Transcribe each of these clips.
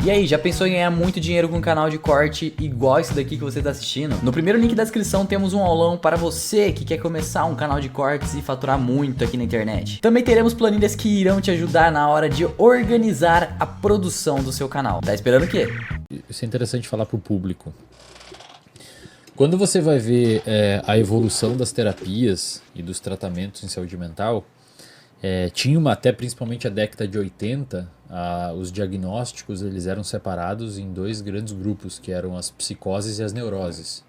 E aí, já pensou em ganhar muito dinheiro com um canal de corte igual esse daqui que você está assistindo? No primeiro link da descrição temos um aulão para você que quer começar um canal de cortes e faturar muito aqui na internet. Também teremos planilhas que irão te ajudar na hora de organizar a produção do seu canal. Tá esperando o quê? Isso é interessante falar para o público. Quando você vai ver a evolução das terapias e dos tratamentos em saúde mental, até principalmente a década de 80, os diagnósticos eles eram separados em dois grandes grupos, que eram as psicoses e as neuroses.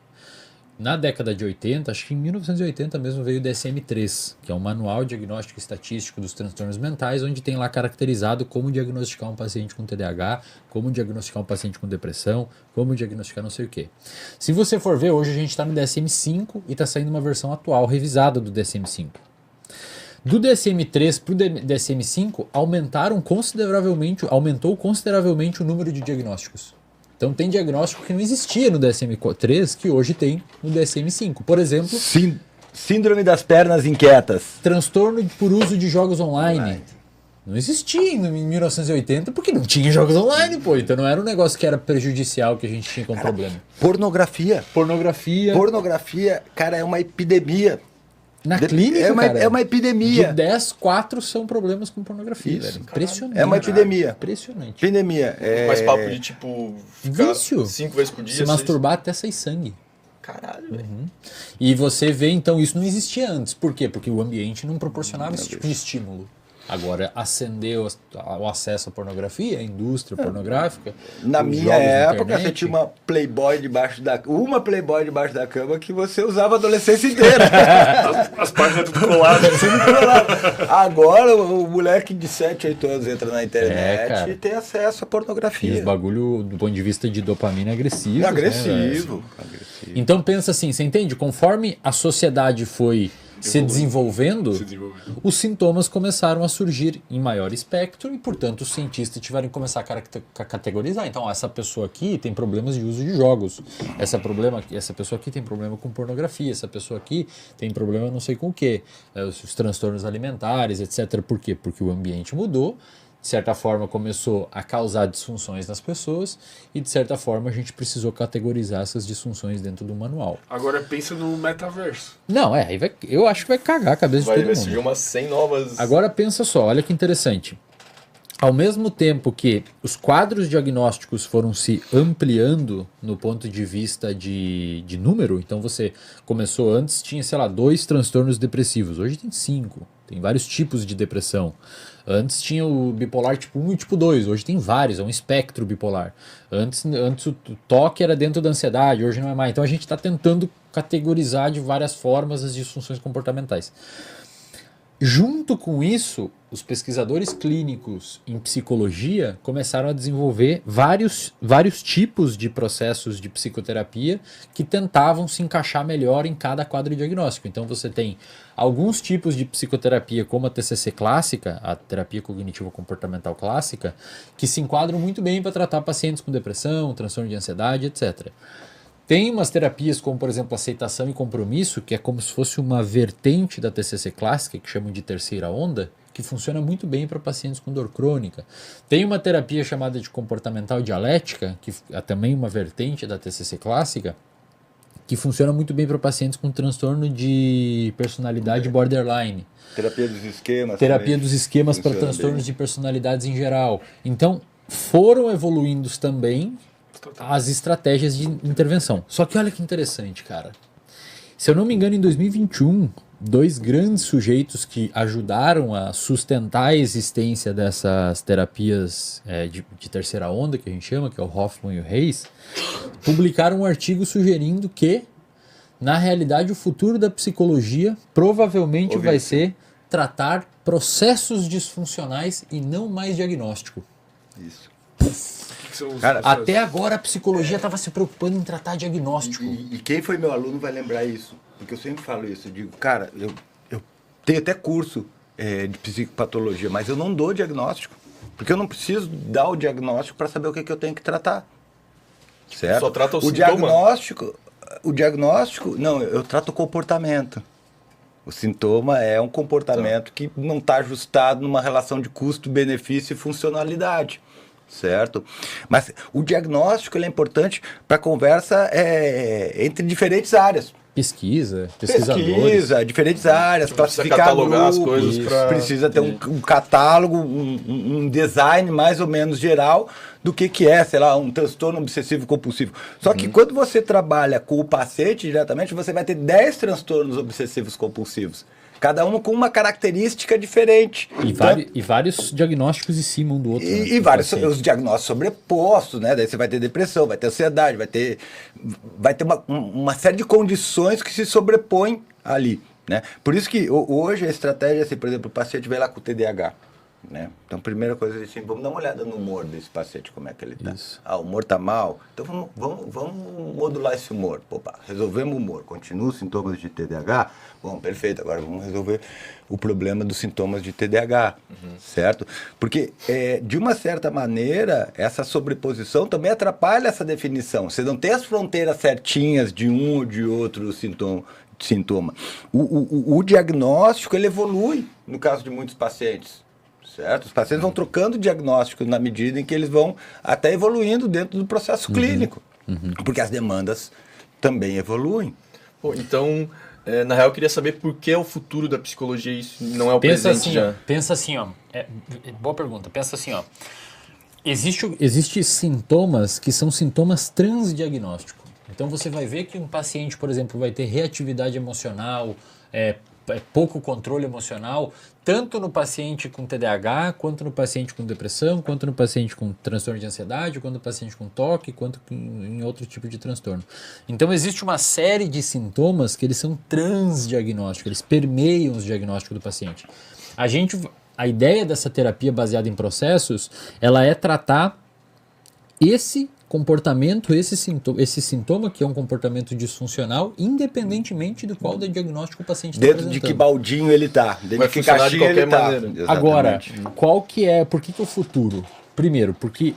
Na década de 80, acho que em 1980 mesmo, veio o DSM-3, que é um manual diagnóstico estatístico dos transtornos mentais, onde tem lá caracterizado como diagnosticar um paciente com TDAH, como diagnosticar um paciente com depressão, como diagnosticar não sei o quê. Se você for ver, hoje a gente está no DSM-5 e está saindo uma versão atual, revisada do DSM-5. Do DSM-3 para o DSM-5 aumentou consideravelmente o número de diagnósticos. Então tem diagnóstico que não existia no DSM-3 que hoje tem no DSM-5. Por exemplo... Síndrome das pernas inquietas. Transtorno por uso de jogos online. Não existia em 1980 porque não tinha jogos online, pô. Então não era um negócio que era prejudicial que a gente tinha como problema. Pornografia. Pornografia, cara, é uma epidemia. Na clínica, cara, é uma epidemia. De 10, 4 são problemas com pornografia, velho. Impressionante. É uma epidemia. Impressionante. Epidemia. Mas papo de tipo... Vício. 5 vezes por dia. Se masturbar até sair sangue. Caralho, velho. E você vê, então, isso não existia antes. Por quê? Porque o ambiente não proporcionava esse tipo de estímulo. Agora, acendeu o acesso à pornografia, a indústria pornográfica. Na minha época, você tinha uma Playboy debaixo da cama que você usava a adolescência inteira. As páginas tudo coladas. Agora, o moleque de 7, 8 anos entra na internet e tem acesso à pornografia. E os bagulho, do ponto de vista de dopamina, agressivo. Agressivo. Então, pensa assim, você entende? Conforme a sociedade foi... se desenvolvendo, os sintomas começaram a surgir em maior espectro e, portanto, os cientistas tiveram que começar a categorizar. Então, essa pessoa aqui tem problemas de uso de jogos, essa pessoa aqui tem problema com pornografia, essa pessoa aqui tem problema não sei com o quê, os transtornos alimentares, etc. Por quê? Porque o ambiente mudou, de certa forma começou a causar disfunções nas pessoas e de certa forma a gente precisou categorizar essas disfunções dentro do manual. Agora pensa no metaverso. Não, eu acho que vai cagar a cabeça de todo mundo. Vai surgir umas 100 novas... Agora pensa só, olha que interessante. Ao mesmo tempo que os quadros diagnósticos foram se ampliando no ponto de vista de número, então você começou antes, tinha, sei lá, 2 transtornos depressivos, hoje tem 5, tem vários tipos de depressão. Antes tinha o bipolar tipo 1 e tipo 2, hoje tem vários, é um espectro bipolar. Antes o toque era dentro da ansiedade, hoje não é mais. Então a gente está tentando categorizar de várias formas as disfunções comportamentais. Junto com isso, os pesquisadores clínicos em psicologia começaram a desenvolver vários tipos de processos de psicoterapia que tentavam se encaixar melhor em cada quadro diagnóstico. Então você tem alguns tipos de psicoterapia, como a TCC clássica, a terapia cognitivo-comportamental clássica, que se enquadram muito bem para tratar pacientes com depressão, transtorno de ansiedade, etc. Tem umas terapias como, por exemplo, aceitação e compromisso, que é como se fosse uma vertente da TCC clássica, que chamam de terceira onda, que funciona muito bem para pacientes com dor crônica. Tem uma terapia chamada de comportamental dialética, que é também uma vertente da TCC clássica, que funciona muito bem para pacientes com transtorno de personalidade borderline. Terapia dos esquemas. Terapia dos esquemas para transtornos de personalidades em geral. Então, foram evoluindo também as estratégias de intervenção. Só que olha que interessante, cara. Se eu não me engano, em 2021, 2 grandes sujeitos que ajudaram a sustentar a existência dessas terapias de terceira onda, que a gente chama, que é o Hoffman e o Reis, publicaram um artigo sugerindo que, na realidade, o futuro da psicologia provavelmente vai ser tratar processos disfuncionais e não mais diagnóstico. Isso. Cara, até agora a psicologia estava se preocupando em tratar diagnóstico. E quem foi meu aluno vai lembrar isso. Porque eu sempre falo isso. Eu digo, cara, eu tenho até curso de psicopatologia, mas eu não dou diagnóstico. Porque eu não preciso dar o diagnóstico para saber o que eu tenho que tratar. Certo? Só trata o sintoma. O diagnóstico, não, eu trato o comportamento. O sintoma é um comportamento que não está ajustado numa relação de custo, benefício e funcionalidade. certo? Mas o diagnóstico ele é importante para a conversa entre diferentes áreas. Pesquisadores. Diferentes áreas, Precisa classificar catalogar grupos, as coisas pra... precisa ter um catálogo, um design mais ou menos geral do que é, sei lá, um transtorno obsessivo compulsivo. Só que quando você trabalha com o paciente diretamente, você vai ter 10 transtornos obsessivos compulsivos. Cada um com uma característica diferente. E vários diagnósticos em cima um do outro. E vários os diagnósticos sobrepostos, né? Daí você vai ter depressão, vai ter ansiedade, vai ter uma série de condições que se sobrepõem ali, né? Por isso que hoje a estratégia, assim, por exemplo, o paciente vai lá com o TDAH, né? Então, primeira coisa, assim, vamos dar uma olhada no humor desse paciente, como é que ele tá. Isso. O humor tá mal, então vamos modular esse humor. Opa, resolvemos o humor, continua os sintomas de TDAH? Bom, perfeito, agora vamos resolver o problema dos sintomas de TDAH, certo? Porque, de uma certa maneira, essa sobreposição também atrapalha essa definição. Você não tem as fronteiras certinhas de um ou de outro sintoma. O diagnóstico, ele evolui no caso de muitos pacientes. Certo? Os pacientes vão trocando diagnóstico na medida em que eles vão até evoluindo dentro do processo clínico, porque as demandas também evoluem. Pô, então, na real, eu queria saber por que é o futuro da psicologia e isso não é o Pensa presente assim, já. Pensa assim, ó. Boa pergunta. Pensa assim, ó. Existe sintomas que são sintomas transdiagnósticos. Então você vai ver que um paciente, por exemplo, vai ter reatividade emocional, pouco controle emocional, tanto no paciente com TDAH, quanto no paciente com depressão, quanto no paciente com transtorno de ansiedade, quanto no paciente com toque, quanto em outro tipo de transtorno. Então existe uma série de sintomas que eles são transdiagnósticos, eles permeiam os diagnósticos do paciente. A ideia dessa terapia baseada em processos, ela é tratar esse comportamento, esse sintoma, que é um comportamento disfuncional, independentemente do qual diagnóstico o paciente está apresentando. Dentro de que baldinho ele está, dentro Vai de que funcionar de caixinha ele qualquer está. maneira. Agora, por que o futuro? Primeiro, porque,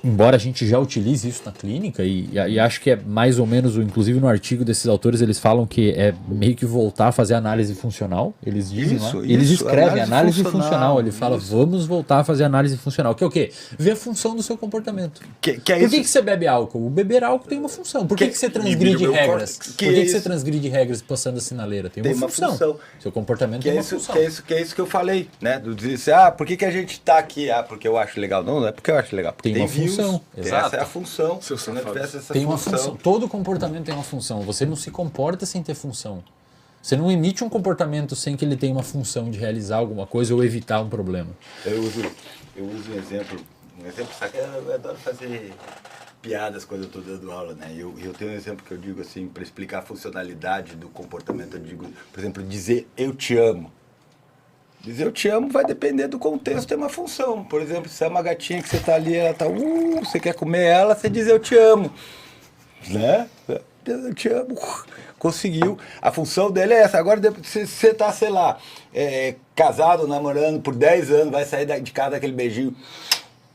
embora a gente já utilize isso na clínica, e acho que é mais ou menos, inclusive no artigo desses autores, eles falam que é meio que voltar a fazer análise funcional. Eles dizem eles escrevem análise funcional. Ele fala, vamos voltar a fazer análise funcional. Que é o quê? Ver a função do seu comportamento. Por que você bebe álcool? O beber álcool tem uma função. Por que você transgride regras? Por que você transgride regras passando a sinaleira? Tem uma função. Seu comportamento tem uma função. Que é isso que eu falei, né? Do dizer, por que a gente está aqui? Porque eu acho legal. Não é porque eu acho legal. Porque Tem uma função. Exato. Essa é a função. Se não tivesse essa tem uma função. Todo comportamento tem uma função. Você não se comporta sem ter função. Você não emite um comportamento sem que ele tenha uma função de realizar alguma coisa ou evitar um problema. Eu uso um exemplo, sabe? Eu adoro fazer piadas quando eu estou dando aula, né? Eu tenho um exemplo que eu digo assim, para explicar a funcionalidade do comportamento, eu digo, por exemplo, dizer eu te amo. Dizer eu te amo vai depender do contexto, tem uma função. Por exemplo, se é uma gatinha que você está ali, ela está, você quer comer ela, você diz eu te amo. Né? Eu te amo. Conseguiu. A função dele é essa. Agora, se você está, sei lá, casado, namorando por 10 anos, vai sair de casa aquele beijinho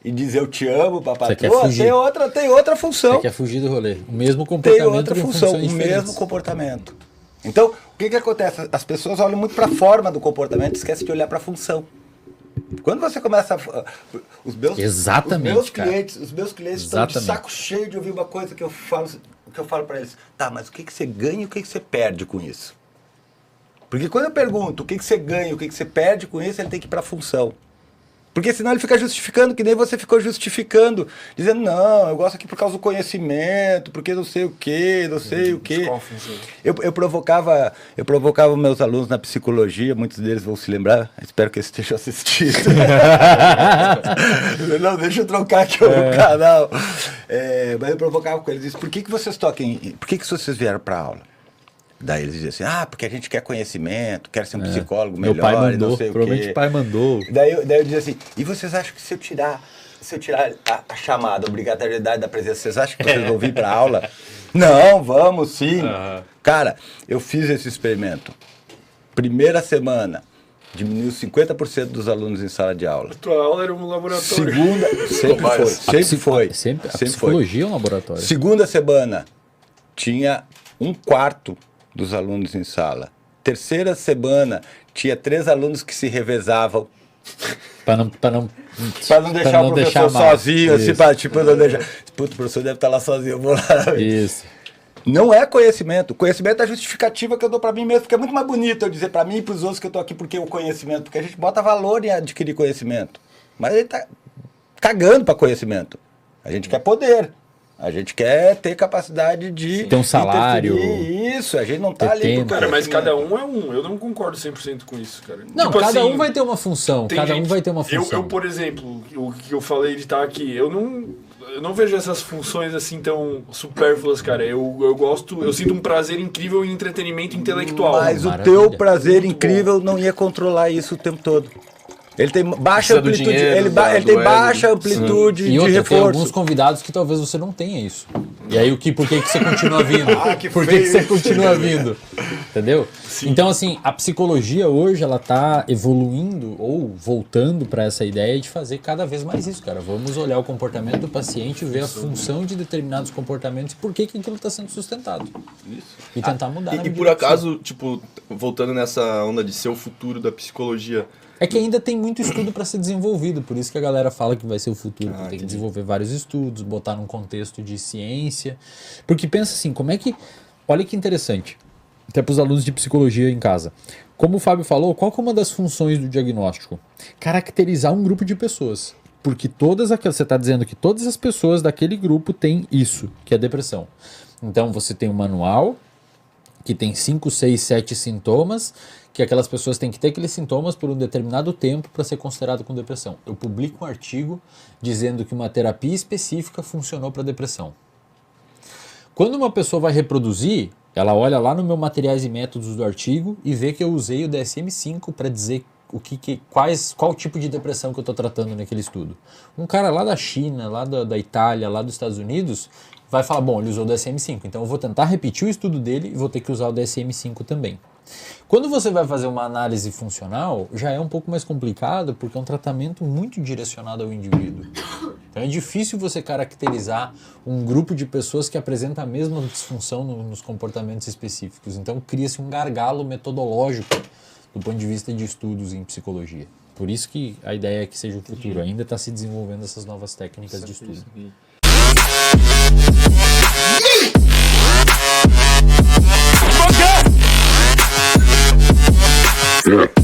e dizer eu te amo, papai. Tem outra função. Você quer fugir do rolê. O mesmo comportamento. Tem outra função, o mesmo comportamento. Então, o que acontece? As pessoas olham muito para a forma do comportamento e esquecem de olhar para a função. Quando você começa os meus clientes estão de saco cheio de ouvir uma coisa que eu falo para eles. Tá, mas o que você ganha e o que você perde com isso? Porque quando eu pergunto o que você ganha e o que você perde com isso, ele tem que ir para a função. Porque senão ele fica justificando, que nem você ficou justificando, dizendo, não, eu gosto aqui por causa do conhecimento, porque não sei o quê, não sei o quê. Eu provocava meus alunos na psicologia, muitos deles vão se lembrar, espero que eles estejam assistindo. Não, deixa eu trocar aqui o canal. Mas eu provocava com eles, por que vocês vocês vieram para aula? Daí eles diziam assim, porque a gente quer conhecimento, quer ser um psicólogo melhor, meu pai mandou, não sei o quê. Provavelmente o pai mandou. Daí eu dizia assim, e vocês acham que se eu tirar a chamada, a obrigatoriedade da presença, vocês acham que vocês vão vir para aula? Não, vamos sim. Cara, eu fiz esse experimento. Primeira semana, diminuiu 50% dos alunos em sala de aula. A tua aula era um laboratório. Segunda, sempre foi. A psicologia é um laboratório. Segunda semana, tinha 1/4 dos alunos em sala. Terceira semana, tinha 3 alunos que se revezavam. Pra não deixar o professor mal. sozinho, assim, Isso. pra, tipo, não deixar. Puta, o professor deve estar lá sozinho, eu vou lá. Isso. Não é conhecimento. Conhecimento é a justificativa que eu dou pra mim mesmo, porque é muito mais bonito eu dizer pra mim e pros outros que eu tô aqui porque o conhecimento, porque a gente bota valor em adquirir conhecimento. Mas ele tá cagando pra conhecimento. A gente quer poder. A gente quer ter capacidade de ter um salário. Isso, a gente não tá ter ali tempo. Cara, mas cada um é um. Eu não concordo 100% com isso, cara. Não, Tipo cada assim, um vai ter uma função. tem Cada um gente- vai ter uma função. Eu, por exemplo, o que eu falei de estar aqui, eu não vejo essas funções assim tão supérfluas, cara. Eu gosto, eu sinto um prazer incrível em entretenimento intelectual. Mas o Maravilha. teu prazer Muito incrível não ia controlar isso o tempo todo. Ele tem Precisa baixa do amplitude, dinheiro, ele do tem ego. baixa amplitude E de outra, tem alguns reforço. convidados que talvez você não tenha isso. E aí, por que você continua vindo? Que Por que feio você isso. continua vindo? Entendeu? Então, assim, a psicologia hoje, ela tá evoluindo ou voltando para essa ideia de fazer cada vez mais isso, cara. Vamos olhar o comportamento do paciente, ver a função de determinados comportamentos e por que aquilo está sendo sustentado. E tentar mudar na E medida por do acaso, tipo, voltando nessa onda de ser o futuro da psicologia, É que ainda tem muito estudo para ser desenvolvido, por isso que a galera fala que vai ser o futuro. Tem que entendi. desenvolver vários estudos, botar num contexto de ciência. Porque pensa assim, como é que... Olha que interessante, até para os alunos de psicologia em casa. Como o Fábio falou, qual que é uma das funções do diagnóstico? Caracterizar um grupo de pessoas. Porque todas aquelas... Você está dizendo que todas as pessoas daquele grupo têm isso, que é depressão. Então você tem um manual que tem 5, 6, 7 sintomas, que aquelas pessoas têm que ter aqueles sintomas por um determinado tempo para ser considerado com depressão. Eu publico um artigo dizendo que uma terapia específica funcionou para depressão. Quando uma pessoa vai reproduzir, ela olha lá no meu materiais e métodos do artigo e vê que eu usei o DSM-5 para dizer qual tipo de depressão que eu estou tratando naquele estudo. Um cara lá da China, lá da Itália, lá dos Estados Unidos, vai falar, bom, ele usou o DSM-5, então eu vou tentar repetir o estudo dele e vou ter que usar o DSM-5 também. Quando você vai fazer uma análise funcional, já é um pouco mais complicado, porque é um tratamento muito direcionado ao indivíduo. Então é difícil você caracterizar um grupo de pessoas que apresenta a mesma disfunção nos comportamentos específicos. Então cria-se um gargalo metodológico do ponto de vista de estudos em psicologia. Por isso que a ideia é que seja o futuro. Ainda está se desenvolvendo essas novas técnicas de estudo. Yeah.